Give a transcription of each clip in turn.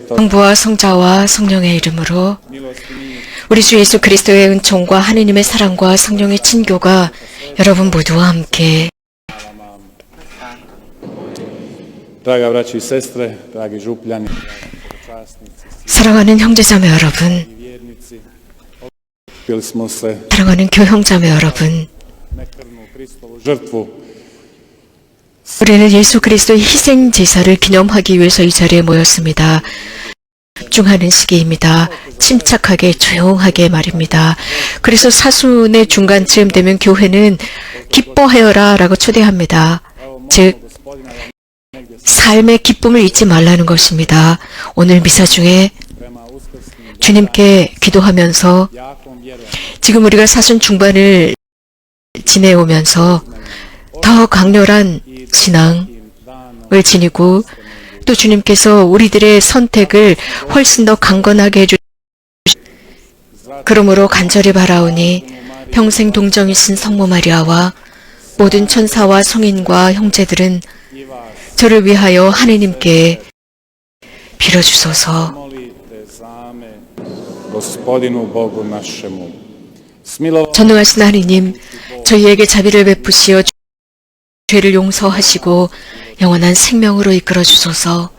성부와 성자와 성령의 이름으로 우리 주 예수 그리스도의 은총과 하느님의 사랑과 성령의 친교가 여러분 모두와 함께 사랑하는 형제자매 여러분, 사랑하는 교형자매 여러분, 우리는 예수 그리스도의 희생 제사를 기념하기 위해서 이 자리에 모였습니다. 집중하는 시기입니다. 침착하게 조용하게 말입니다. 그래서 사순의 중간쯤 되면 교회는 기뻐하여라 라고 초대합니다. 즉 삶의 기쁨을 잊지 말라는 것입니다. 오늘 미사 중에 주님께 기도하면서 지금 우리가 사순 중반을 지내오면서 더 강렬한 신앙을 지니고 또 주님께서 우리들의 선택을 훨씬 더 강건하게 해주시고 그러므로 간절히 바라오니 평생 동정이신 성모 마리아와 모든 천사와 성인과 형제들은 저를 위하여 하느님께 빌어주소서. 전능하신 하느님, 저희에게 자비를 베푸시어 죄를 용서하시고 영원한 생명으로 이끌어 주소서.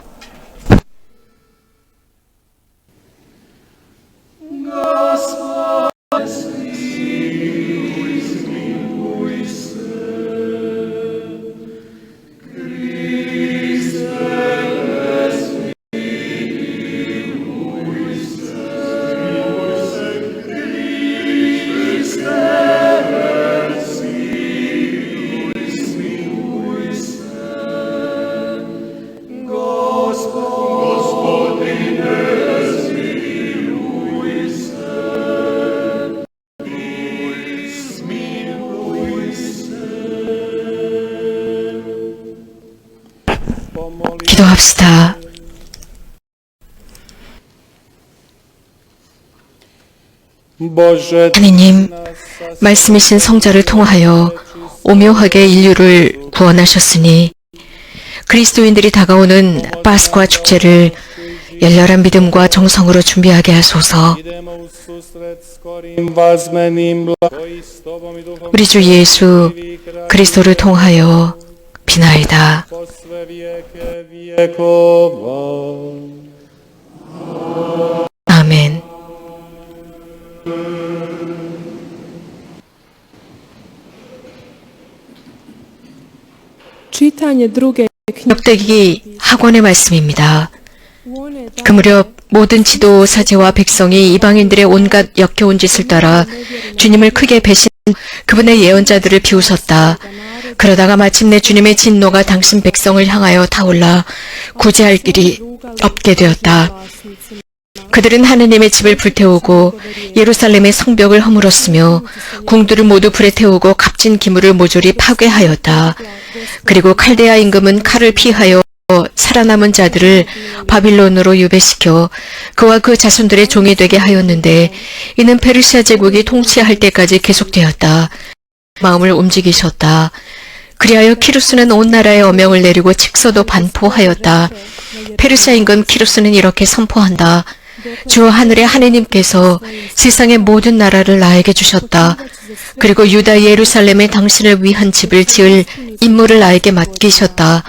기도합시다. 하느님, 말씀이신 성자를 통하여 오묘하게 인류를 구원하셨으니 그리스도인들이 다가오는 파스쿠아 축제를 열렬한 믿음과 정성으로 준비하게 하소서. 우리 주 예수 그리스도를 통하여 비나이다. 아멘. 역대기 학원의 말씀입니다. 그 무렵 모든 지도 사제와 백성이 이방인들의 온갖 역겨운 짓을 따라 주님을 크게 배신 그분의 예언자들을 비웃었다. 그러다가 마침내 주님의 진노가 당신 백성을 향하여 타올라 구제할 길이 없게 되었다. 그들은 하느님의 집을 불태우고 예루살렘의 성벽을 허물었으며 궁들을 모두 불에 태우고 값진 기물을 모조리 파괴하였다. 그리고 칼데아 임금은 칼을 피하여 살아남은 자들을 바빌론으로 유배시켜 그와 그 자손들의 종이 되게 하였는데 이는 페르시아 제국이 통치할 때까지 계속되었다. 마음을 움직이셨다. 그리하여 키루스는 온 나라에 어명을 내리고 칙서도 반포하였다. 페르시아 임금 키루스는 이렇게 선포한다. 주 하늘의 하느님께서 세상의 모든 나라를 나에게 주셨다. 그리고 유다 예루살렘에 당신을 위한 집을 지을 임무를 나에게 맡기셨다.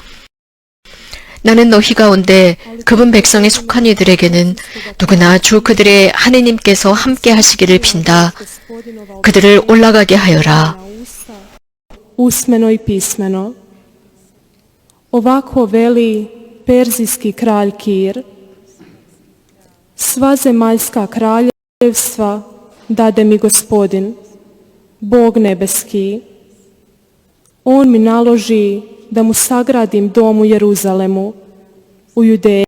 나는 너희 가운데 그분 백성에 속한 이들에게는 누구나 주 그들의 하느님께서 함께 하시기를 빈다. 그들을 올라가게 하여라. Usmeno i pismeno. Ovako veli perzijski kralj Kir, sva zemaljska kraljevstva dade mi Gospodin, Bog nebeski. On mi naloži da mu sagradim dom u Jeruzalemu, u Judeji.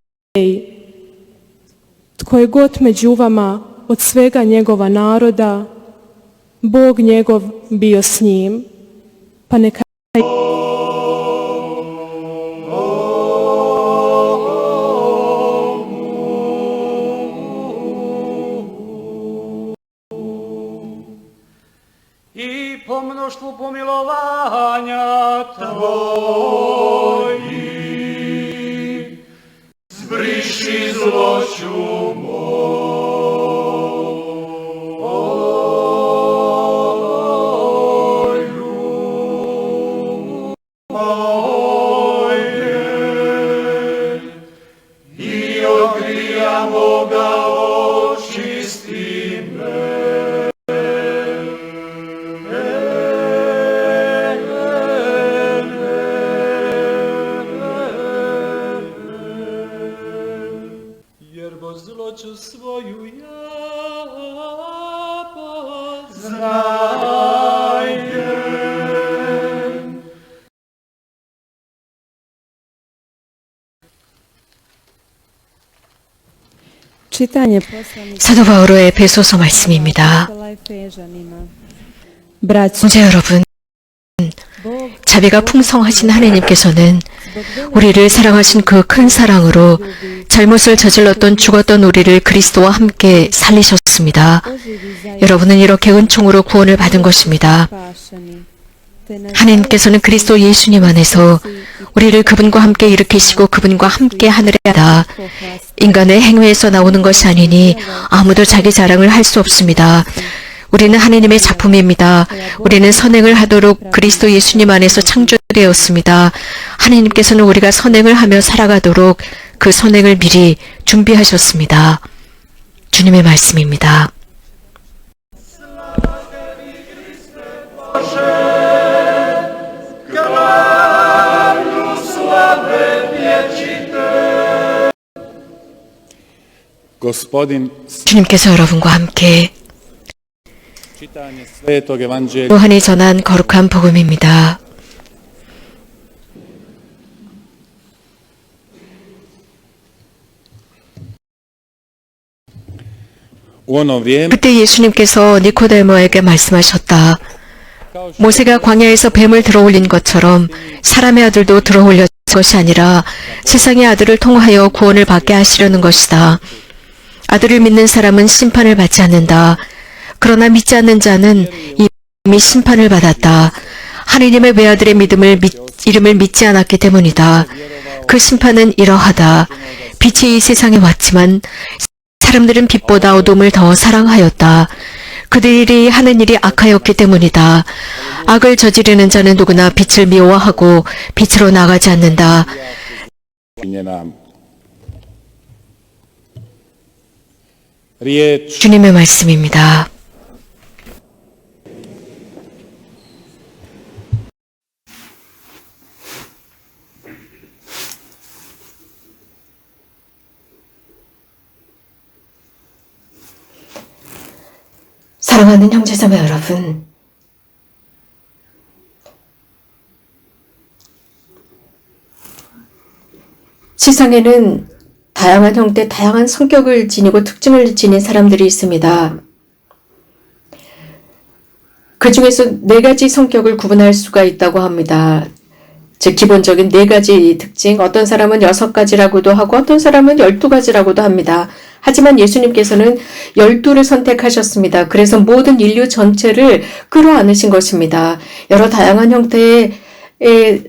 Tko je god među vama od svega njegova naroda, Bog njegov bio s njim, pa neka i po mnoštvu pomilovanja Tvojih zbriši zloću i odgrija moga očisti me. Jer bo zloću svoju ja poznajem. čitanje poslanika 사도 바울의 에베소서 말씀입니다. Efežanima. Braćo, 형제 여러분, 자비가 풍성하신 하나님께서는 우리를 사랑하신 그 큰 사랑으로 잘못을 저질렀던 죽었던 우리를 그리스도와 함께 살리셨습니다. 여러분은 이렇게 은총으로 구원을 받은 것입니다. 하나님께서는 그리스도 예수님 안에서 우리를 그분과 함께 일으키시고 그분과 함께 하늘에 하다. 인간의 행위에서 나오는 것이 아니니 아무도 자기 자랑을 할 수 없습니다. 우리는 하나님의 작품입니다. 우리는 선행을 하도록 그리스도 예수님 안에서 창조되었습니다. 하나님께서는 우리가 선행을 하며 살아가도록 그 선행을 미리 준비하셨습니다. 주님의 말씀입니다. 주님께서 여러분과 함께 요한이 전한 거룩한 복음입니다. 그때 예수님께서 니코데모에게 말씀하셨다. 모세가 광야에서 뱀을 들어올린 것처럼 사람의 아들도 들어올렸을 것이 아니라 세상의 아들을 통하여 구원을 받게 하시려는 것이다. 아들을 믿는 사람은 심판을 받지 않는다. 그러나 믿지 않는 자는 이미 심판을 받았다. 하느님의 외아들의 이름을 믿지 않았기 때문이다. 그 심판은 이러하다. 빛이 이 세상에 왔지만 사람들은 빛보다 어둠을 더 사랑하였다. 그들이 하는 일이 악하였기 때문이다. 악을 저지르는 자는 누구나 빛을 미워하고 빛으로 나가지 않는다. 주님의 말씀입니다. 사랑하는 형제자매 여러분, 세상에는 다양한 형태, 다양한 성격을 지니고 특징을 지닌 사람들이 있습니다. 그 중에서 네 가지 성격을 구분할 수가 있다고 합니다. 즉 기본적인 네 가지 특징, 어떤 사람은 6가지라고도 하고 어떤 사람은 12가지라고도 합니다. 하지만 예수님께서는 12를 선택하셨습니다. 그래서 모든 인류 전체를 끌어안으신 것입니다. 여러 다양한 형태의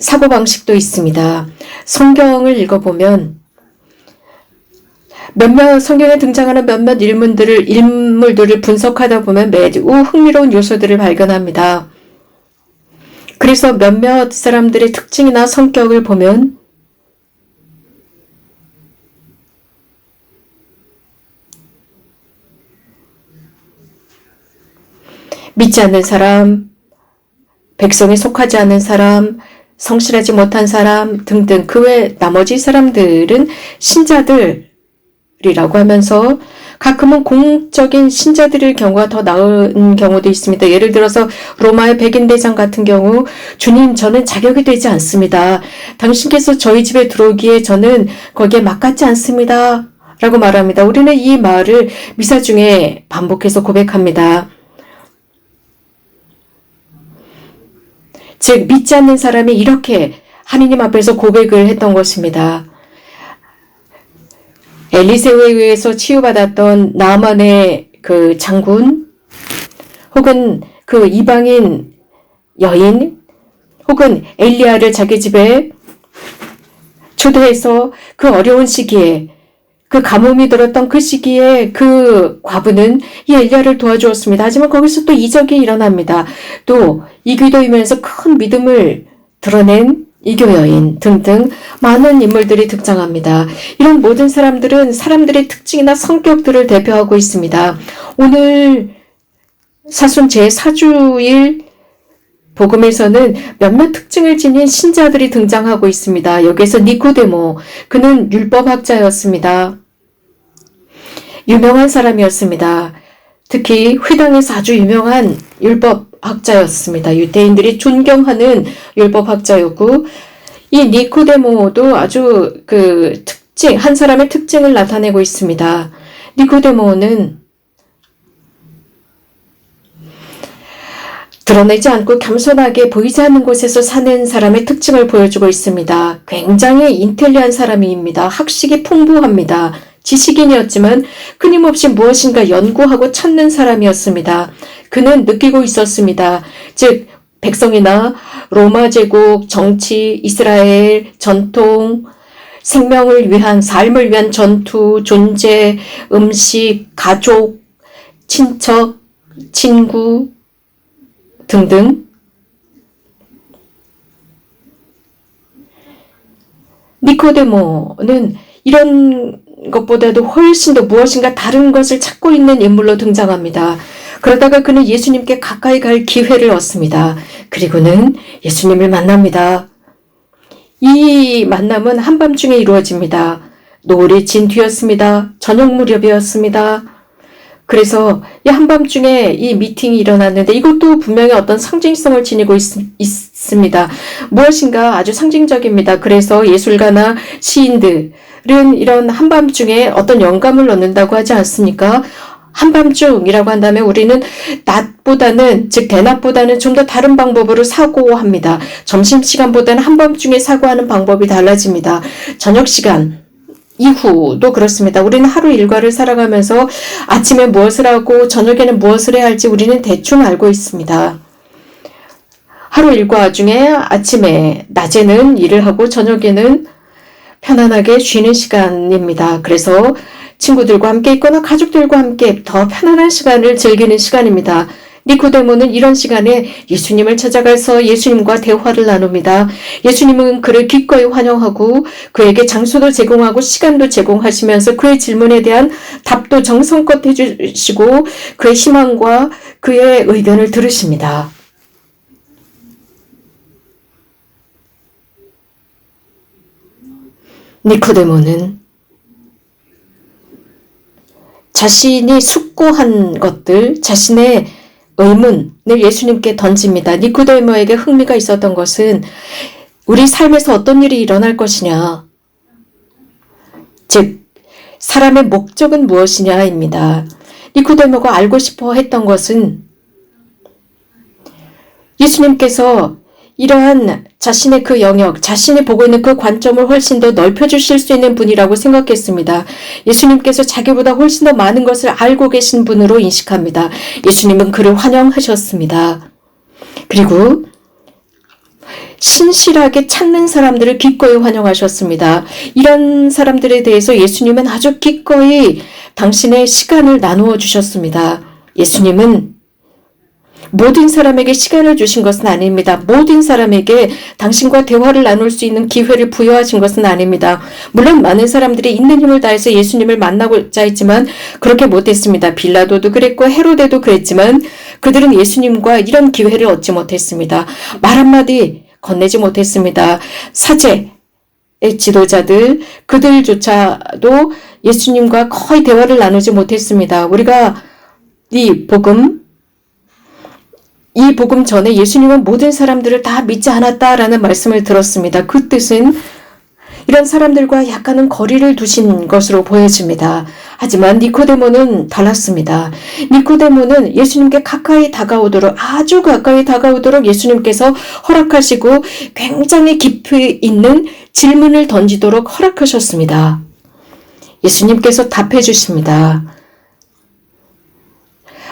사고방식도 있습니다. 성경을 읽어보면 성경에 등장하는 몇몇 인물들을 분석하다 보면 매우 흥미로운 요소들을 발견합니다. 그래서 몇몇 사람들의 특징이나 성격을 보면 믿지 않는 사람, 백성에 속하지 않는 사람, 성실하지 못한 사람 등등 그 외 나머지 사람들은 신자들이라고 하면서 가끔은 공적인 신자들의 경우가 더 나은 경우도 있습니다. 예를 들어서 로마의 백인대장 같은 경우 주님 저는 자격이 되지 않습니다. 당신께서 저희 집에 들어오기에 저는 거기에 맞같지 않습니다. 라고 말합니다. 우리는 이 말을 미사 중에 반복해서 고백합니다. 즉 믿지 않는 사람이 이렇게 하느님 앞에서 고백을 했던 것입니다. 엘리세오에 의해서 치유받았던 나아만의 그 장군 혹은 그 이방인 여인 혹은 엘리야를 자기 집에 초대해서 그 어려운 시기에 그 가뭄이 들었던 그 시기에 그 과부는 이 엘리야를 도와주었습니다. 하지만 거기서 또 이적이 일어납니다. 또 이기도이면서 큰 믿음을 드러낸 이교 여인 등등 많은 인물들이 등장합니다. 이런 모든 사람들은 사람들의 특징이나 성격들을 대표하고 있습니다. 오늘 사순 제4주일 복음에서는 몇몇 특징을 지닌 신자들이 등장하고 있습니다. 여기에서 니코데모, 그는 율법학자였습니다. 유명한 사람이었습니다. 특히 회당에서 아주 유명한 율법학자였습니다. 유대인들이 존경하는 율법학자였고 이 니코데모도 아주 그 특징, 한 사람의 특징을 나타내고 있습니다. 니코데모는 드러내지 않고 겸손하게 보이지 않는 곳에서 사는 사람의 특징을 보여주고 있습니다. 굉장히 인텔리한 사람입니다. 학식이 풍부합니다. 지식인이었지만 끊임없이 무엇인가 연구하고 찾는 사람이었습니다. 그는 느끼고 있었습니다. 즉 백성이나 로마 제국, 정치, 이스라엘, 전통, 생명을 위한, 삶을 위한 전투, 존재, 음식, 가족, 친척, 친구 등등 니코데모는 이런 것보다도 훨씬 더 무엇인가 다른 것을 찾고 있는 인물로 등장합니다. 그러다가 그는 예수님께 가까이 갈 기회를 얻습니다. 그리고는 예수님을 만납니다. 이 만남은 한밤중에 이루어집니다. 노을이 진 뒤였습니다. 저녁 무렵이었습니다. 그래서 이 한밤중에 이 미팅이 일어났는데 이것도 분명히 어떤 상징성을 지니고 있습니다. 무엇인가 아주 상징적입니다. 그래서 예술가나 시인들은 이런 한밤중에 어떤 영감을 얻는다고 하지 않습니까? 한밤중이라고 한다면 우리는 낮보다는, 즉 대낮보다는 좀 더 다른 방법으로 사고합니다. 점심시간보다는 한밤중에 사고하는 방법이 달라집니다. 저녁시간 이후도 그렇습니다. 우리는 하루 일과를 살아가면서 아침에 무엇을 하고 저녁에는 무엇을 해야 할지 우리는 대충 알고 있습니다. 하루 일과 중에 아침에, 낮에는 일을 하고 저녁에는 편안하게 쉬는 시간입니다. 그래서 친구들과 함께 있거나 가족들과 함께 더 편안한 시간을 즐기는 시간입니다. 니코데모는 이런 시간에 예수님을 찾아가서 예수님과 대화를 나눕니다. 예수님은 그를 기꺼이 환영하고 그에게 장소도 제공하고 시간도 제공하시면서 그의 질문에 대한 답도 정성껏 해주시고 그의 희망과 그의 의견을 들으십니다. 니코데모는 자신이 숙고한 것들, 자신의 의문을 예수님께 던집니다. 니코데모에게 흥미가 있었던 것은 우리 삶에서 어떤 일이 일어날 것이냐, 즉 사람의 목적은 무엇이냐입니다. 니코데모가 알고 싶어 했던 것은 예수님께서 이러한 자신의 그 영역, 자신이 보고 있는 그 관점을 훨씬 더 넓혀주실 수 있는 분이라고 생각했습니다. 예수님께서 자기보다 훨씬 더 많은 것을 알고 계신 분으로 인식합니다. 예수님은 그를 환영하셨습니다. 그리고 신실하게 찾는 사람들을 기꺼이 환영하셨습니다. 이런 사람들에 대해서 예수님은 아주 기꺼이 당신의 시간을 나누어 주셨습니다. 예수님은 모든 사람에게 시간을 주신 것은 아닙니다. 모든 사람에게 당신과 대화를 나눌 수 있는 기회를 부여하신 것은 아닙니다. 물론 많은 사람들이 있는 힘을 다해서 예수님을 만나고자 했지만 그렇게 못했습니다. 빌라도도 그랬고 헤로데도 그랬지만 그들은 예수님과 이런 기회를 얻지 못했습니다. 말 한마디 건네지 못했습니다. 사제의 지도자들, 그들조차도 예수님과 거의 대화를 나누지 못했습니다. 우리가 이 복음 전에 예수님은 모든 사람들을 다 믿지 않았다라는 말씀을 들었습니다. 그 뜻은 이런 사람들과 약간은 거리를 두신 것으로 보여집니다. 하지만 니코데모는 달랐습니다. 니코데모는 예수님께 아주 가까이 다가오도록 예수님께서 허락하시고 굉장히 깊이 있는 질문을 던지도록 허락하셨습니다. 예수님께서 답해 주십니다.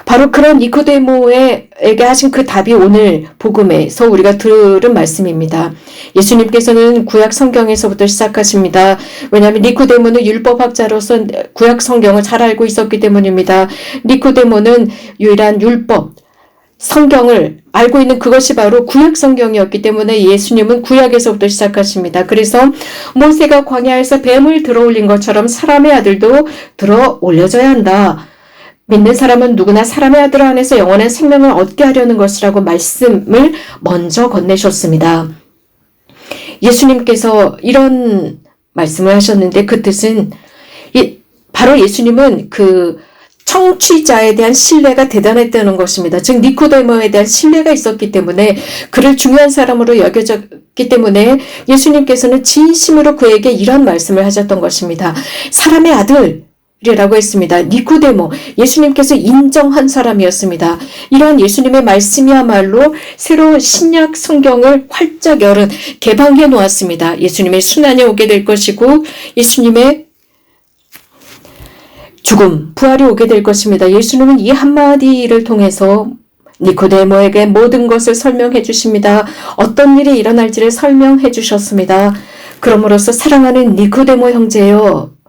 바로 그런 니코데모에게 하신 그 답이 오늘 복음에서 우리가 들은 말씀입니다. 예수님께서는 구약 성경에서부터 시작하십니다. 왜냐하면 니코데모는 율법학자로서 구약 성경을 잘 알고 있었기 때문입니다. 니코데모는 유일한 율법, 성경을 알고 있는 그것이 바로 구약 성경이었기 때문에 예수님은 구약에서부터 시작하십니다. 그래서 모세가 광야에서 뱀을 들어올린 것처럼 사람의 아들도 들어 올려져야 한다. 믿는 사람은 누구나 사람의 아들 안에서 영원한 생명을 얻게 하려는 것이라고 말씀을 먼저 건네셨습니다. 예수님께서 이런 말씀을 하셨는데 그 뜻은 바로 예수님은 그 청취자에 대한 신뢰가 대단했다는 것입니다. 즉 니코데모에 대한 신뢰가 있었기 때문에 그를 중요한 사람으로 여겨졌기 때문에 예수님께서는 진심으로 그에게 이런 말씀을 하셨던 것입니다. 사람의 아들 이라고 했습니다. 니코데모, 예수님께서 인정한 사람이었습니다. 이런 예수님의 말씀이야말로 새로운 신약 성경을 활짝 개방해 놓았습니다. 예수님의 순환이 오게 될 것이고 예수님의 죽음, 부활이 오게 될 것입니다. 예수님은 이 한마디를 통해서 니코데모에게 모든 것을 설명해 주십니다. 어떤 일이 일어날지를 설명해 주셨습니다. 그러므로서 사랑하는 니코데모 형제여,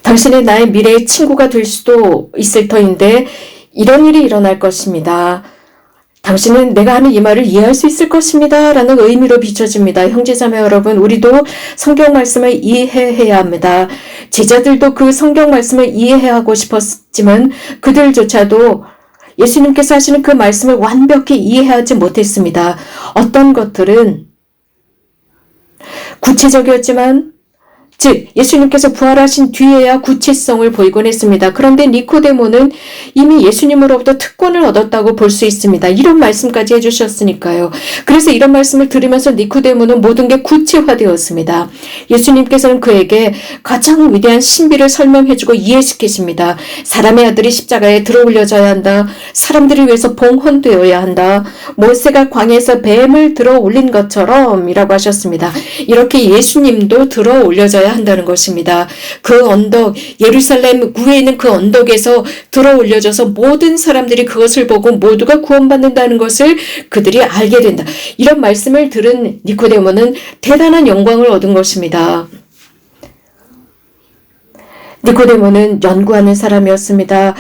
당신은 나의 미래의 친구가 될 수도 있을 터인데 이런 일이 일어날 것입니다. 당신은 내가 하는 이 말을 이해할 수 있을 것입니다. 라는 의미로 비춰집니다. 형제자매 여러분, 우리도 성경 말씀을 이해해야 합니다. 제자들도 그 성경 말씀을 이해하고 싶었지만 그들조차도 예수님께서 하시는 그 말씀을 완벽히 이해하지 못했습니다. 어떤 것들은 구체적이었지만 즉 예수님께서 부활하신 뒤에야 구체성을 보이곤 했습니다. 그런데 니코데모는 이미 예수님으로부터 특권을 얻었다고 볼 수 있습니다. 이런 말씀까지 해주셨으니까요. 그래서 이런 말씀을 들으면서 니코데모는 모든 게 구체화되었습니다. 예수님께서는 그에게 가장 위대한 신비를 설명해주고 이해시키십니다. 사람의 아들이 십자가에 들어올려져야 한다. 사람들을 위해서 봉헌되어야 한다. 모세가 광야에서 뱀을 들어 올린 것처럼 이라고 하셨습니다. 이렇게 예수님도 들어 올려져야 한다는 것입니다. 그 언덕, 예루살렘 구에 있는 그 언덕에서 들어 올려져서 모든 사람들이 그것을 보고 모두가 구원받는다는 것을 그들이 알게 된다. 이런 말씀을 들은 니코데모는 대단한 영광을 얻은 것입니다. 니코데모는 연구하는 사람이었습니다.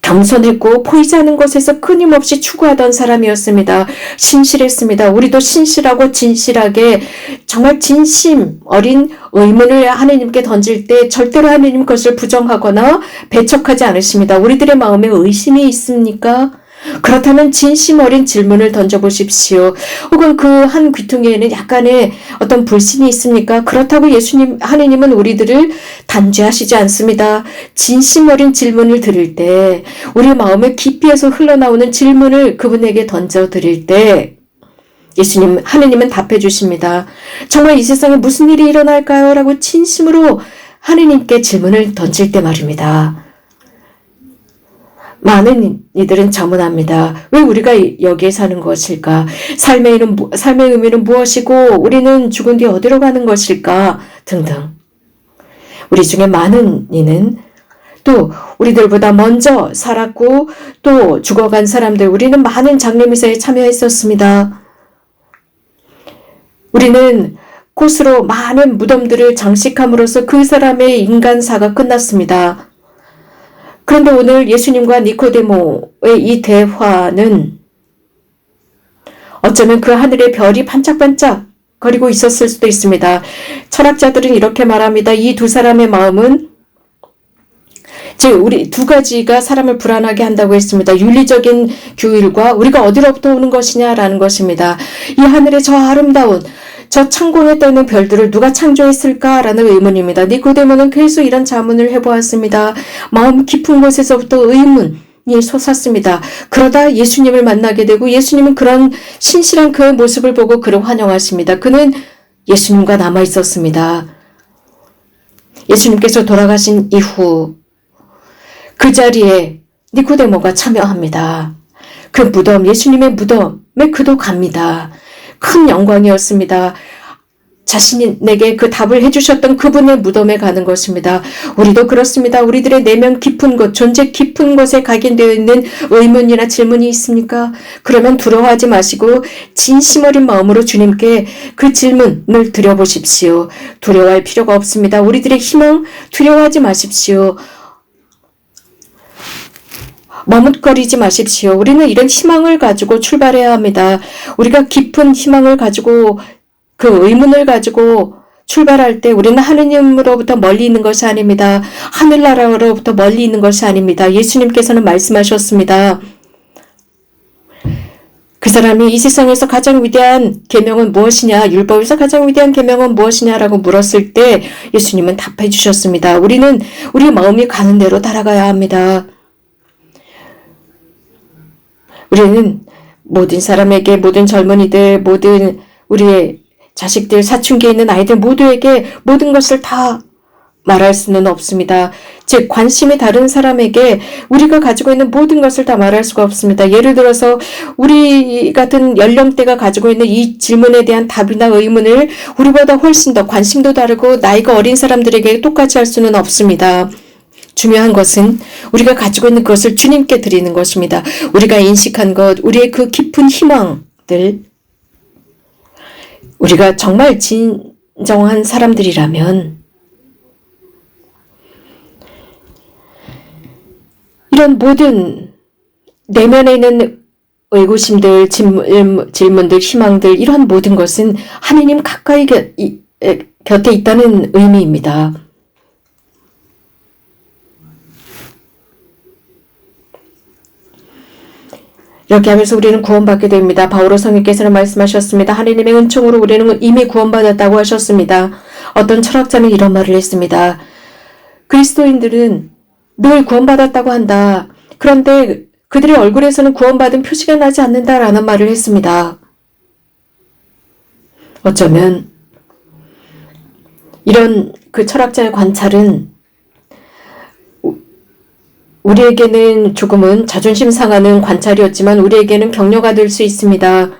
겸손했고 보이지 않는 것에서 끊임없이 추구하던 사람이었습니다. 신실했습니다. 우리도 신실하고 진실하게 정말 진심 어린 의문을 하느님께 던질 때 절대로 하느님 것을 부정하거나 배척하지 않으십니다. 우리들의 마음에 의심이 있습니까? 그렇다면 진심 어린 질문을 던져보십시오. 혹은 그 한 귀퉁이에는 약간의 어떤 불신이 있습니까? 그렇다고 하느님은 우리들을 단죄하시지 않습니다. 진심 어린 질문을 드릴 때, 우리 마음의 깊이에서 흘러나오는 질문을 그분에게 던져드릴 때, 하느님은 답해 주십니다. 정말 이 세상에 무슨 일이 일어날까요? 라고 진심으로 하느님께 질문을 던질 때 말입니다. 많은 이들은 자문합니다. 왜 우리가 여기에 사는 것일까? 삶의 의미는 무엇이고 우리는 죽은 뒤 어디로 가는 것일까? 등등. 우리 중에 많은 이는 또 우리들보다 먼저 살았고 또 죽어간 사람들, 우리는 많은 장례미사에 참여했었습니다. 우리는 꽃으로 많은 무덤들을 장식함으로써 그 사람의 인간사가 끝났습니다. 그런데 오늘 예수님과 니코데모의 이 대화는 어쩌면 그 하늘의 별이 반짝반짝 거리고 있었을 수도 있습니다. 철학자들은 이렇게 말합니다. 이 두 사람의 마음은 우리 두 가지가 사람을 불안하게 한다고 했습니다. 윤리적인 규율과 우리가 어디로부터 오는 것이냐라는 것입니다. 이 하늘의 저 아름다운 저 창공에 떠 있는 별들을 누가 창조했을까라는 의문입니다. 니코데모는 계속 이런 자문을 해보았습니다. 마음 깊은 곳에서부터 의문이 솟았습니다. 그러다 예수님을 만나게 되고 예수님은 그런 신실한 그의 모습을 보고 그를 환영하십니다. 그는 예수님과 남아 있었습니다. 예수님께서 돌아가신 이후 그 자리에 니코데모가 참여합니다. 그 무덤, 예수님의 무덤에 그도 갑니다. 큰 영광이었습니다. 자신이 내게 그 답을 해주셨던 그분의 무덤에 가는 것입니다. 우리도 그렇습니다. 우리들의 내면 깊은 곳, 존재 깊은 곳에 각인되어 있는 의문이나 질문이 있습니까? 그러면 두려워하지 마시고 진심 어린 마음으로 주님께 그 질문을 드려보십시오. 두려워할 필요가 없습니다. 우리들의 희망 두려워하지 마십시오. 머뭇거리지 마십시오. 우리는 이런 희망을 가지고 출발해야 합니다. 우리가 깊은 희망을 가지고 그 의문을 가지고 출발할 때 우리는 하느님으로부터 멀리 있는 것이 아닙니다. 하늘나라로부터 멀리 있는 것이 아닙니다. 예수님께서는 말씀하셨습니다. 그 사람이 이 세상에서 가장 위대한 계명은 무엇이냐? 율법에서 가장 위대한 계명은 무엇이냐라고 물었을 때 예수님은 답해 주셨습니다. 우리는 우리 마음이 가는 대로 따라가야 합니다. 우리는 모든 사람에게, 모든 젊은이들, 모든 우리의 자식들, 사춘기에 있는 아이들 모두에게 모든 것을 다 말할 수는 없습니다. 즉 관심이 다른 사람에게 우리가 가지고 있는 모든 것을 다 말할 수가 없습니다. 예를 들어서 우리 같은 연령대가 가지고 있는 이 질문에 대한 답이나 의문을 우리보다 훨씬 더 관심도 다르고 나이가 어린 사람들에게 똑같이 할 수는 없습니다. 중요한 것은 우리가 가지고 있는 그것을 주님께 드리는 것입니다. 우리가 인식한 것, 우리의 그 깊은 희망들, 우리가 정말 진정한 사람들이라면 이런 모든 내면에 있는 의구심들, 질문들, 희망들, 이런 모든 것은 하느님 가까이 곁에 있다는 의미입니다. 이렇게 하면서 우리는 구원받게 됩니다. 바오로 성령께서는 말씀하셨습니다. 하느님의 은총으로 우리는 이미 구원받았다고 하셨습니다. 어떤 철학자는 이런 말을 했습니다. 그리스도인들은 늘 구원받았다고 한다. 그런데 그들의 얼굴에서는 구원받은 표시가 나지 않는다라는 말을 했습니다. 어쩌면 이런 그 철학자의 관찰은 우리에게는 조금은 자존심 상하는 관찰이었지만 우리에게는 격려가 될 수 있습니다.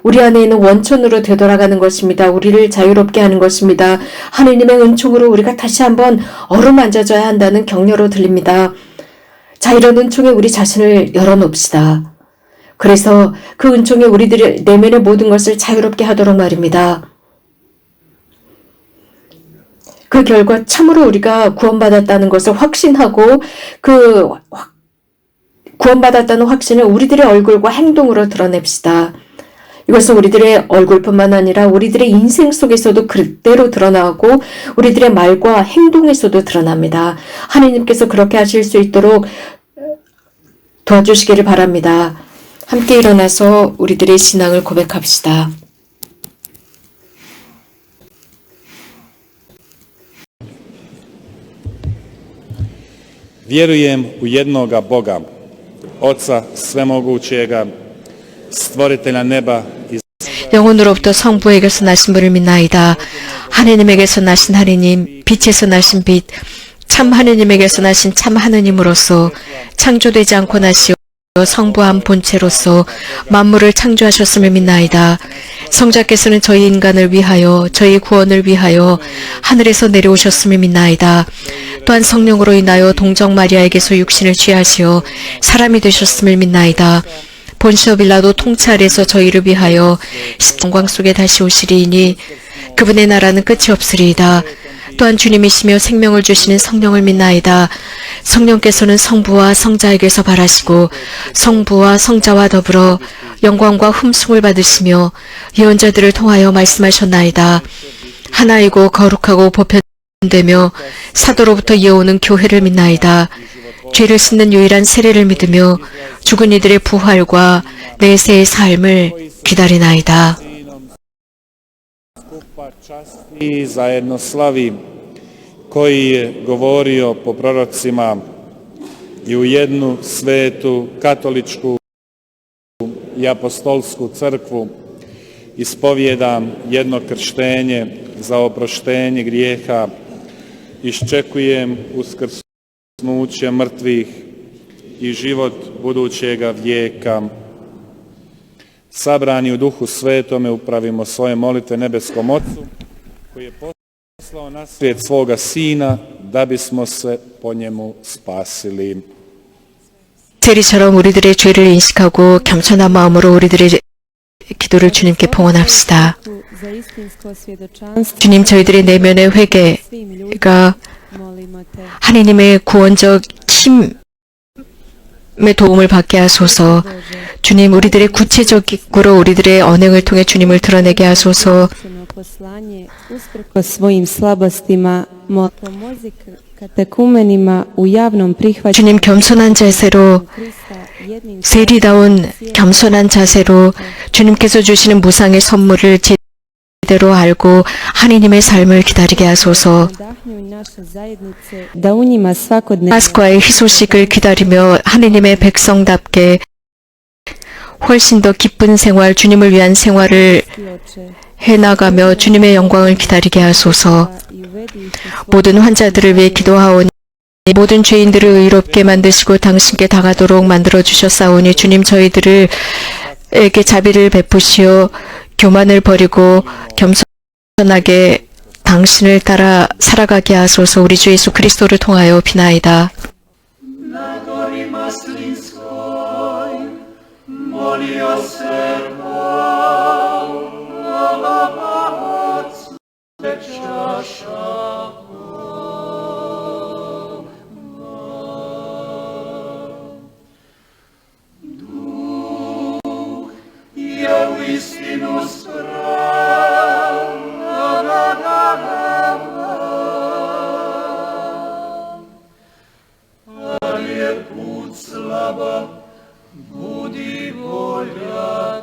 우리 안에 있는 원천으로 되돌아가는 것입니다. 우리를 자유롭게 하는 것입니다. 하느님의 은총으로 우리가 다시 한번 어루만져져야 한다는 격려로 들립니다. 자, 이런 은총에 우리 자신을 열어놓읍시다. 그래서 그 은총에 우리들의 내면의 모든 것을 자유롭게 하도록 말입니다. 그 결과 참으로 우리가 구원받았다는 것을 확신하고 그 구원받았다는 확신을 우리들의 얼굴과 행동으로 드러냅시다. 이것은 우리들의 얼굴뿐만 아니라 우리들의 인생 속에서도 그대로 드러나고 우리들의 말과 행동에서도 드러납니다. 하느님께서 그렇게 하실 수 있도록 도와주시기를 바랍니다. 함께 일어나서 우리들의 신앙을 고백합시다. Vjerujem u jednoga Boga, Oca Svemogućega, Stvoritelja neba i 영혼으로부터 성부에게서 나신 분을 믿나이다. 하느님에게서 나신 하느님, 빛에서 나신 빛, 참 하느님에게서 나신 참 하느님으로서 창조되지 않고 나시어 성부한 본체로서 만물을 창조하셨음을 믿나이다. 성자께서는 저희 인간을 위하여 저희 구원을 위하여 하늘에서 내려오셨음을 믿나이다. 또한 성령으로 인하여 동정 마리아에게서 육신을 취하시어 사람이 되셨음을 믿나이다. 본시오 빌라도 통치 아래서 저희를 위하여 십정광 속에 다시 오시리이니 그분의 나라는 끝이 없으리이다. 또한 주님이시며 생명을 주시는 성령을 믿나이다. 성령께서는 성부와 성자에게서 발하시고 성부와 성자와 더불어 영광과 흠숭을 받으시며 예언자들을 통하여 말씀하셨나이다. 하나이고 거룩하고 보편되며 사도로부터 이어오는 교회를 믿나이다. 죄를 씻는 유일한 세례를 믿으며 죽은 이들의 부활과 내세의 삶을 기다리나이다. I zajedno slavi koji je govorio po prorocima i u jednu svetu katoličku i apostolsku crkvu ispovijedam jedno krštenje za oproštenje grijeha, iščekujem uskrsnuće mrtvih i život budućega vijeka. Sabrani u Duhu Svetome upravimo svoje molitve nebeskom Otcu, koji je poslao na svijet svoga Sina, da bismo se po njemu spasili. 세리처럼 우리들의 죄를 인식하고 겸손한 마음으로 우리들의 기도를 주님께 봉헌합시다. 주님, 저희들의 내면의 회개가 하나님의 구원적 힘의 도움을 받게 하소서. 주님, 우리들의 구체적으로 우리들의 언행을 통해 주님을 드러내게 하소서. 주님, 겸손한 자세로, 세리다운 겸손한 자세로 주님께서 주시는 무상의 선물을 제대로 알고 하나님의 삶을 기다리게 하소서. 파스쿠아의 희소식을 기다리며 하나님의 백성답게 훨씬 더 기쁜 생활, 주님을 위한 생활을 해나가며 주님의 영광을 기다리게 하소서. 모든 환자들을 위해 기도하오니 모든 죄인들을 의롭게 만드시고 당신께 당하도록 만들어주셨사오니 주님, 저희들에게 자비를 베푸시어 교만을 버리고 겸손하게 당신을 따라 살아가게 하소서. 우리 주 예수 그리스도를 통하여 비나이다. Na gori Maslinskoj molio servo, alabat čaša. Duh je u istinu put slaba, budi volja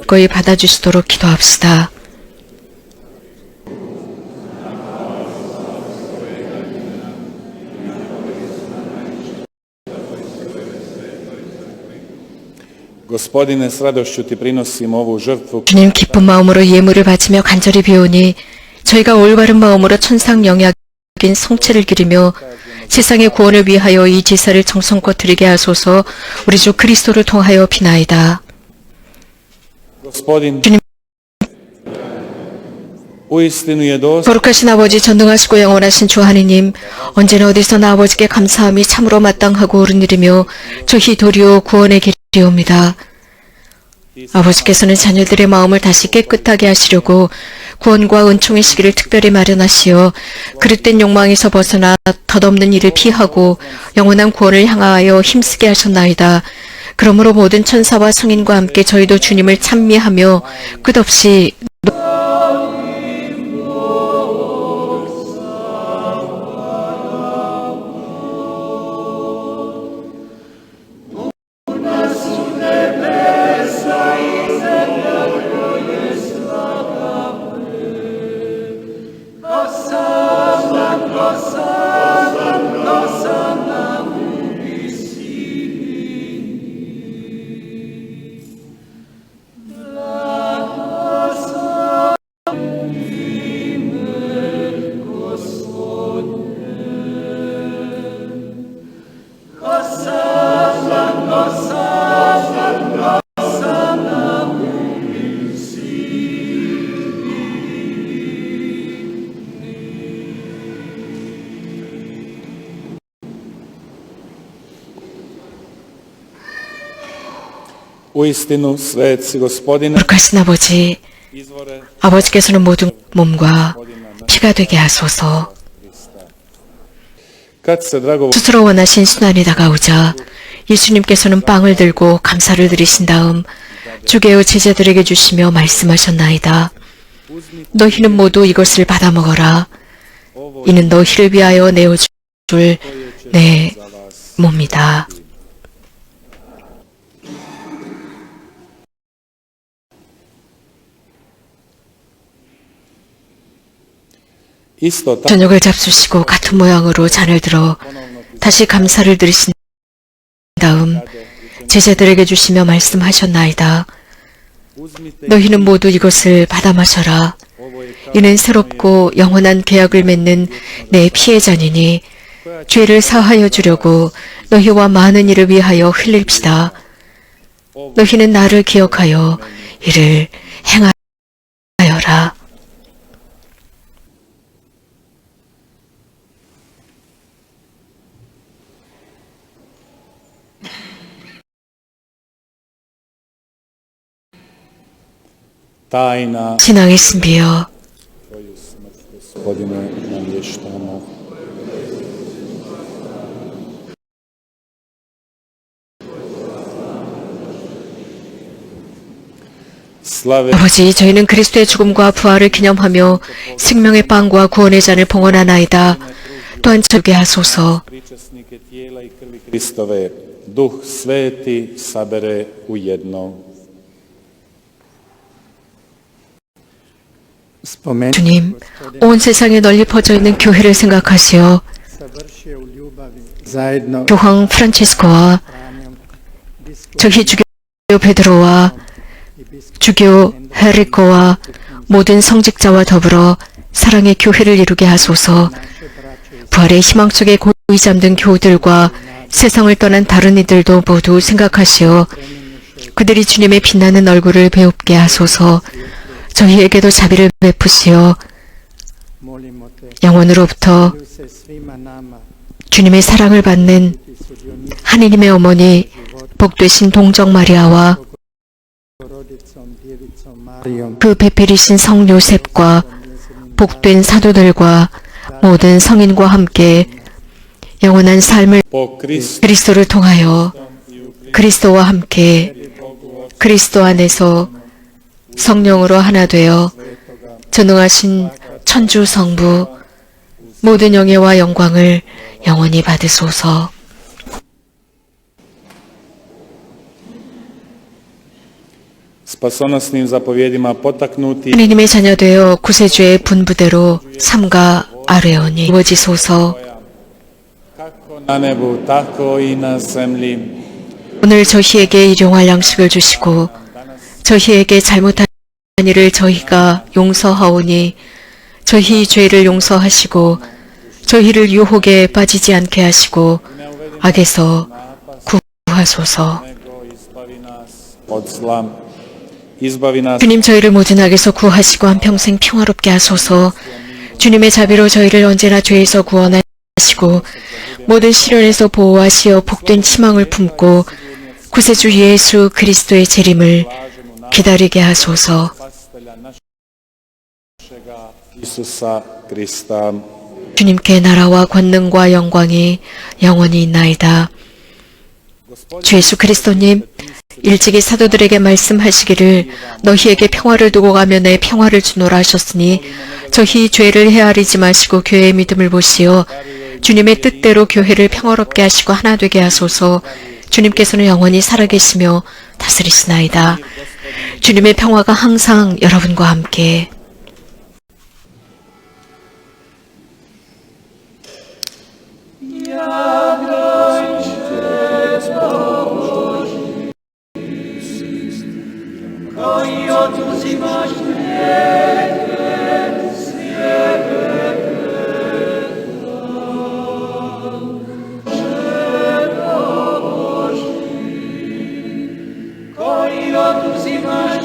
거의 받아주시도록 기도합시다. Gospodine, s radošću ti prinosim ovu žrtvu. 주님, 기쁜 마음으로 예물을 바치며 간절히 비오니 저희가 올바른 마음으로 천상영약인 성체를 기리며 세상의 구원을 위하여 이 제사를 정성껏 드리게 하소서. 우리 주 그리스도를 통하여 비나이다. Gospodin, 주님, uistinu je dosta 거룩하신 아버지, 전능하시고 영원하신 주 하느님, 언제나 어디서나 아버지께 감사함이 참으로 마땅하고 옳은 일이며 저희 도리오 구원의 길이옵니다. 아버지께서는 자녀들의 마음을 다시 깨끗하게 하시려고 구원과 은총의 시기를 특별히 마련하시어 그릇된 욕망에서 벗어나 덧없는 일을 피하고 영원한 구원을 향하여 힘쓰게 하셨나이다. 그러므로 모든 천사와 성인과 함께 저희도 주님을 찬미하며 끝없이 Uistinu, svet si Gospodine, 거룩하신 아버지, izvore 아버지께서는 모든 몸과 피가 되게 하소서. kad se drago 스스로 원하신 순환이 다가오자 예수님께서는 빵을 들고 감사를 드리신 다음 주게어 제자들에게 주시며 말씀하셨나이다. 너희는 모두 이것을 받아 먹어라. 이는 너희를 위하여 내어줄 내 몸이다. isto tako 저녁을 잡수시고 같은 모양으로 잔을 들어 다시 감사를 드리신 다음 제자들에게 주시며 말씀하셨나이다. 너희는 모두 이것을 받아 마셔라. 이는 새롭고 영원한 계약을 맺는 내 피의 잔이니 죄를 사하여 주려고 너희와 많은 이를 위하여 흘릴 피다. 너희는 나를 기억하여 이를 행하여라. tajna 신앙의 신비여, Tvoju smrt, Gospodine, navještamo. Slave 아버지, 저희는 그리스도의 죽음과 부활을 기념하며 생명의 빵과 구원의 잔을 봉헌하나이다. 또한 저게 하소서. pričesnike tijela i krvi Kristove, Duh Sveti sabere u jedno. 주님, 온 세상에 널리 퍼져 있는 교회를 생각하시어 교황 프란치스코와 저희 주교 베드로와 주교 헤리코와 모든 성직자와 더불어 사랑의 교회를 이루게 하소서. 부활의 희망 속에 고이 잠든 교우들과 세상을 떠난 다른 이들도 모두 생각하시어 그들이 주님의 빛나는 얼굴을 배웁게 하소서. 저희에게도 자비를 베푸시어 영원으로부터 주님의 사랑을 받는 하느님의 어머니 복되신 동정 마리아와 그 배필이신 성 요셉과 복된 사도들과 모든 성인과 함께 영원한 삶을 Po Kristu 그리스도를 통하여 그리스도와 함께 그리스도 안에서 성령으로 하나 되어 전능하신 천주 성부 모든 영예와 영광을 영원히 받으소서. spasonosnim zapovjedima potaknuti 하느님의 자녀 되어 구세주의 분부대로 삼가 아뢰오니 이루어지소서. kako na nebu, tako i na zemlji. 오늘 저희에게 일용할 양식을 주시고 저희에게 잘못한 일을 저희가 용서하오니 저희 죄를 용서하시고 저희를 유혹에 빠지지 않게 하시고 악에서 구하소서. Nego izbavi nas od zla. Izbavi nas 주님, 저희를 모든 악에서 구하시고 한평생 평화롭게 하소서. 주님의 자비로 저희를 언제나 죄에서 구원하시고 모든 시련에서 보호하시어 복된 희망을 품고 구세주 예수 그리스도의 재림을 기다리게 하소서. Spasitelja našega Isusa Krista. 주님께 나라와 권능과 영광이 영원히 있나이다. 주 예수 그리스도님, 일찍이 사도들에게 말씀하시기를 너희에게 평화를 두고 가며 내 평화를 주노라 하셨으니 저희 죄를 헤아리지 마시고 교회의 믿음을 보시어 주님의 뜻대로 교회를 평화롭게 하시고 하나 되게 하소서. 주님께서는 영원히 살아계시며 다스리시나이다. 주님의 평화가 항상 여러분과 함께 Koji oduzimaš koji oduzimaš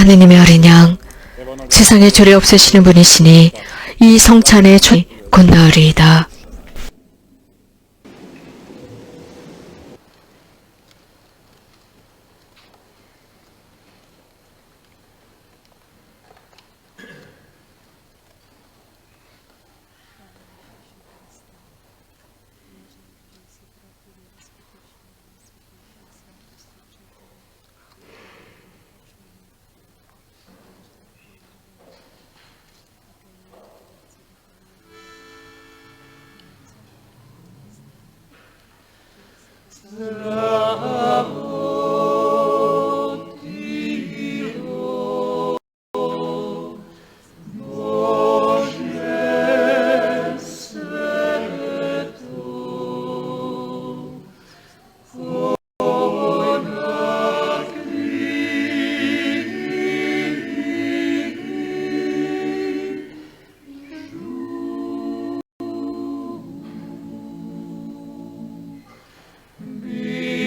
하느님의 어린 양, 세상의 죄를 없애시는 분이시니 이 성찬의 죄 곧 나으리이다. Be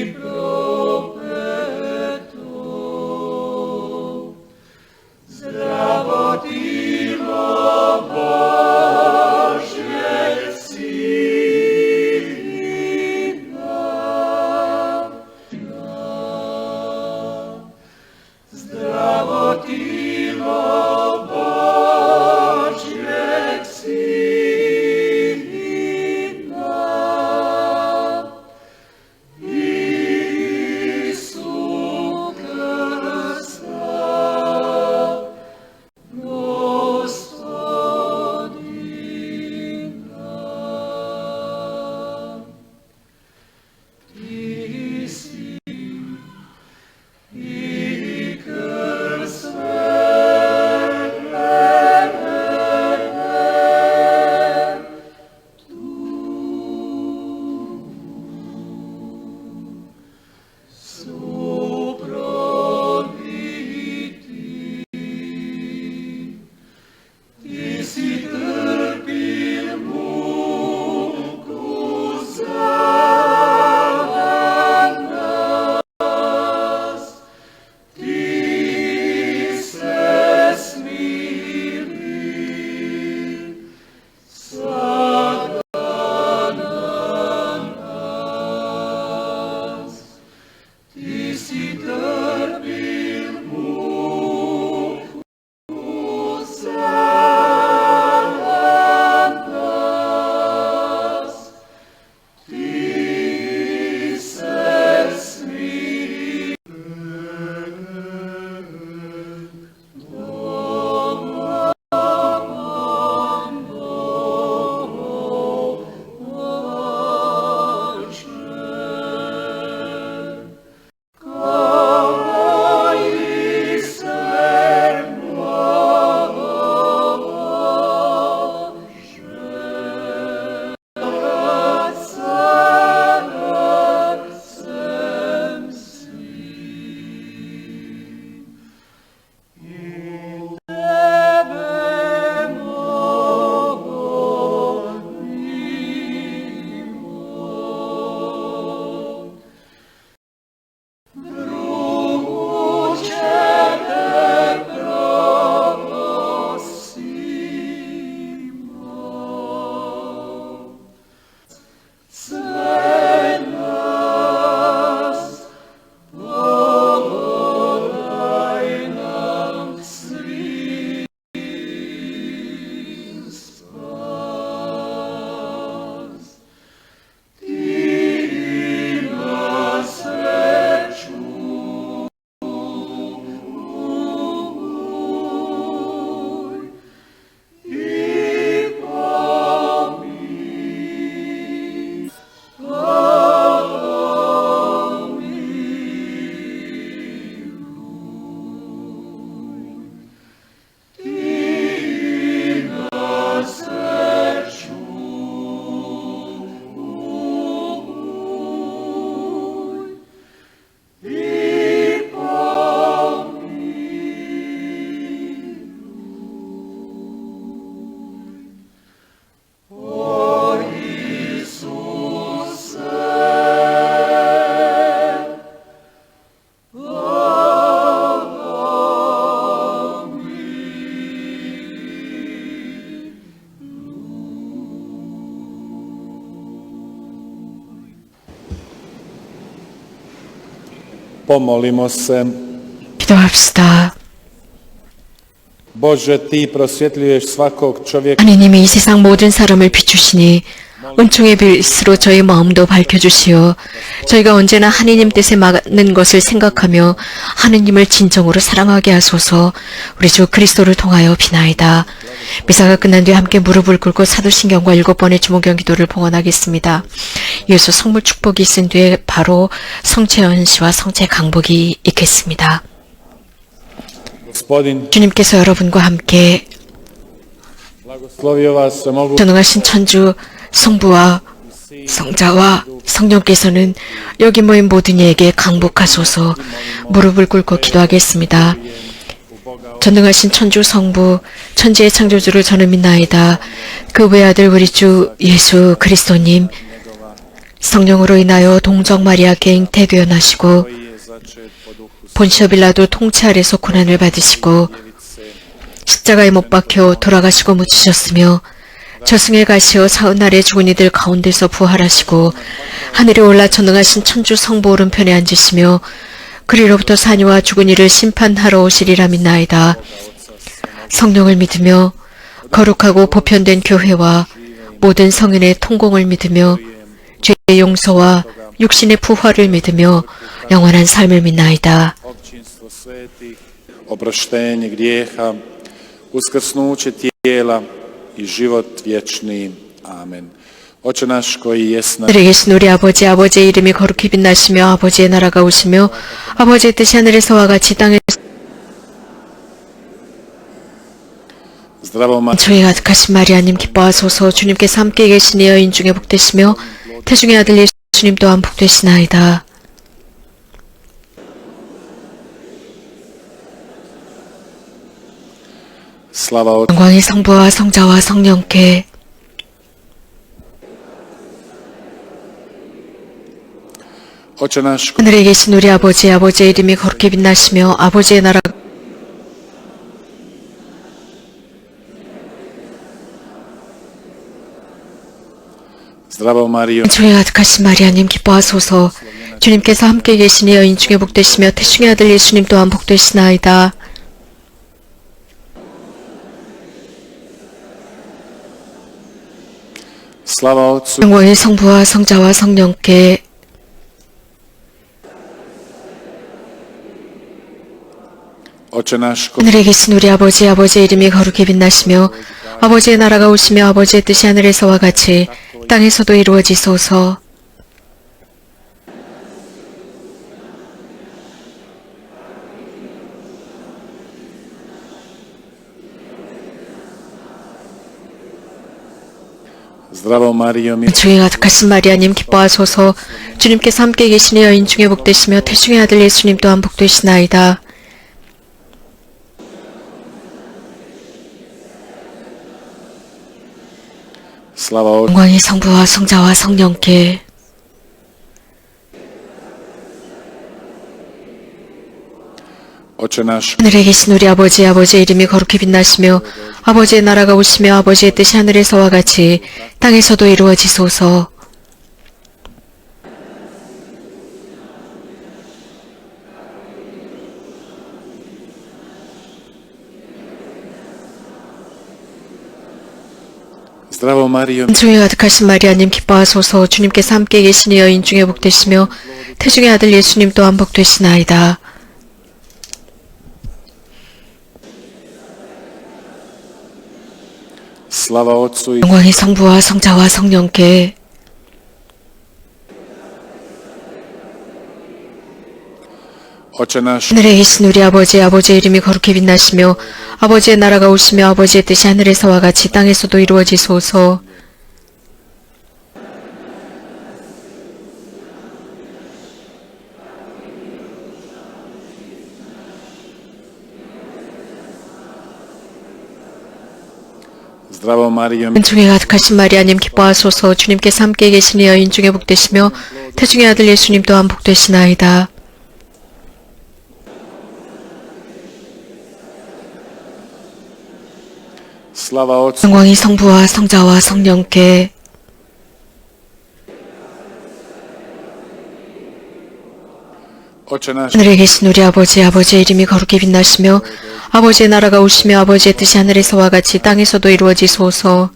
Pomolimo se. 기도합시다. Bože, Ti prosvjetljuješ svakog čovjeka 하느님이 이 세상 모든 사람을 비추시니 은총의 빛으로 저희 마음도 밝혀주시어 저희가 언제나 하느님 뜻에 맞는 것을 생각하며 하느님을 진정으로 사랑하게 하소서. 우리 주 그리스도를 통하여 비나이다. 미사가 끝난 뒤에 함께 무릎을 꿇고 사도신경과 7번의 주목경 기도를 봉헌하겠습니다. 이어서 성물 축복이 있은 뒤에 바로 성채연 씨와 성채 강복이 있겠습니다. Gospodin 주님께서 여러분과 함께 blagoslovio vas se mogu 전능하신 천주 성부와 성자와 성령께서는 여기 모인 모든 이에게 강복하소서. 무릎을 꿇고 기도하겠습니다. 전능하신 천주 성부 천지의 창조주를 저는 믿나이다. 그 외아들 우리 주 예수 그리스도님 성령으로 인하여 동정 마리아께 잉태되어 나시고 본시오 빌라도 통치 아래서 고난을 받으시고 십자가에 못 박혀 돌아가시고 묻히셨으며 저승에 가시어 사흘날에 죽은 이들 가운데서 부활하시고 하늘에 올라 전능하신 천주 성부 오른편에 앉으시며 그리로부터 사니와 죽은 이를 심판하러 오시리라 믿나이다. 성령을 믿으며 거룩하고 보편된 교회와 모든 성인의 통공을 믿으며 죄의 용서와 육신의 부활을 믿으며 영원한 삶을 믿나이다. općinstvo svetih, oproštenje grijeha, uskrsnuće tijela i život vječni. Amen. Oče naš koji jest na 하늘에 계신 우리 아버지, 아버지의 이름이 거룩히 빛나시며 아버지의 나라가 오시며 아버지의 뜻이 하늘에서와 같이 땅에 zdravo 저희 가득하신 마리아님 기뻐하소서. 주님께서 함께 계시니 여인 중에 복되시며 태중의 아들 예수님 또한 복되시나이다. slava Otcu 영광이 성부와 성자와 성령께 Oče naš 하늘에 계신 우리 아버지, 아버지의 이름이 거룩히 빛나시며 아버지의 나라 zdravo Mario, 저희 가득하신 마리아님 기뻐하소서. 주님께서 함께 계시니 여인 중에 복되시며 태중의 아들 예수님 또한 복되시나이다. slava Otcu 영광이 성부와 성자와 성령께 Oče naš 하늘에 계신 우리 아버지, 아버지의 이름이 거룩히 빛나시며 아버지의 나라가 오시며 아버지의 뜻이 하늘에서와 같이 땅에서도 이루어지소서. zdravo Mario, 주의 가득하신 마리아님 기뻐하소서. 주님께서 함께 계시니 여인 중에 복되시며 태중의 아들 예수님 또한 복되시나이다. slava Otcu 영광이 성부와 성자와 성령께 Oče naš 하늘에 계신 우리 아버지, 아버지의 이름이 거룩히 빛나시며 아버지의 나라가 오시며 아버지의 뜻이 하늘에서와 같이 땅에서도 이루어지소서. zdravo Mario, 주의 가득하신 마리아님 기뻐하소서. 주님께서 함께 계시니 여인 중에 복되시며 태중의 아들 예수님 또한 복되시나이다. slava Otcu i 영광이 성부와 성자와 성령께 Oče naš 하늘에 계신 우리 아버지, 아버지의 이름이 거룩히 빛나시며 아버지의 나라가 오시며 아버지의 뜻이 하늘에서와 같이 땅에서도 이루어지소서. zdravo Mario, 은총에 가득하신 마리아님 기뻐하소서. 주님께서 함께 계시니 여인 중에 복되시며 태중의 아들 예수님 또한 복되시나이다. slava Otcu 영광이 성부와 성자와 성령께 Oče naš, 하늘에 계신 우리 아버지, 아버지의 이름이 거룩히 빛나시며 아버지의 나라가 오시며 아버지의 뜻이 하늘에서와 같이 땅에서도 이루어지소서.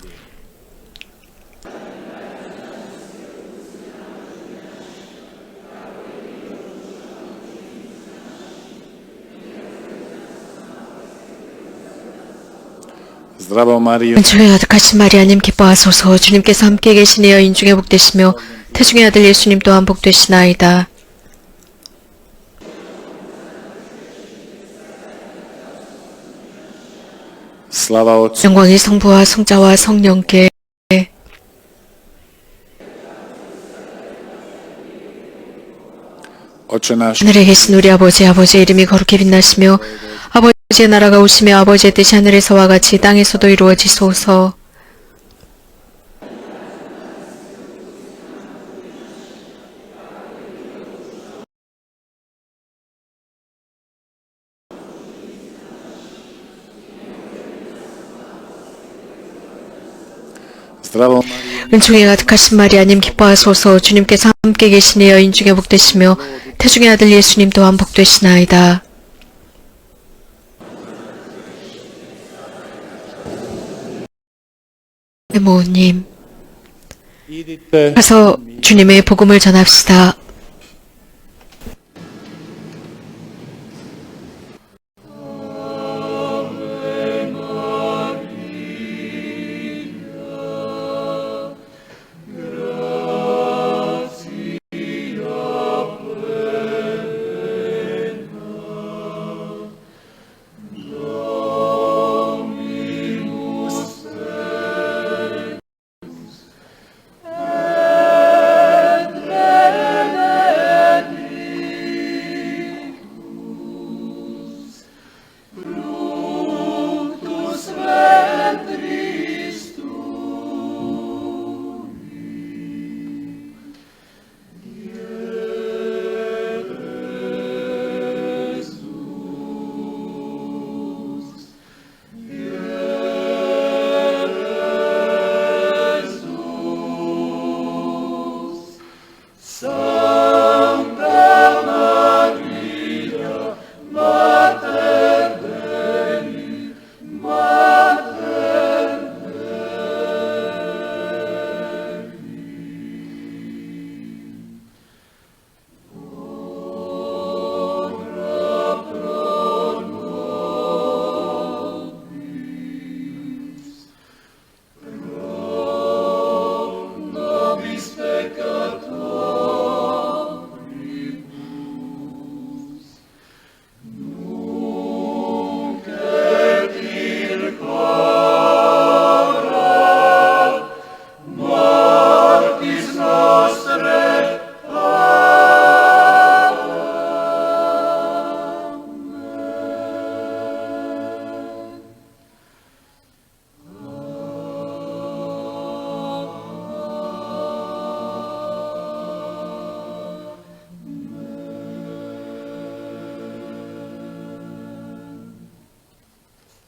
zdravo Marijo, 은총이 가득하신 마리아님 기뻐하소서. 주님께서 함께 계시니 여인 중에 복되시며 태중의 아들 예수님 또한 복되시나이다. slava Otcu, 영광이 성부와 성자와 성령께 Oče naš, 하늘에 계신 우리 아버지, 아버지의 이름이 거룩히 빛나시며 아버지의 나라가 오시며 아버지의 뜻이 하늘에서와 같이 땅에서도 이루어지소서. zdravo Marijo, 은총이 가득하신 마리아님 기뻐하소서. 주님께서 함께 계시니 여인 중에 복되시며 태중의 아들 예수님 또한 복되시나이다. 모님, idite 가서 주님의 복음을 전합시다.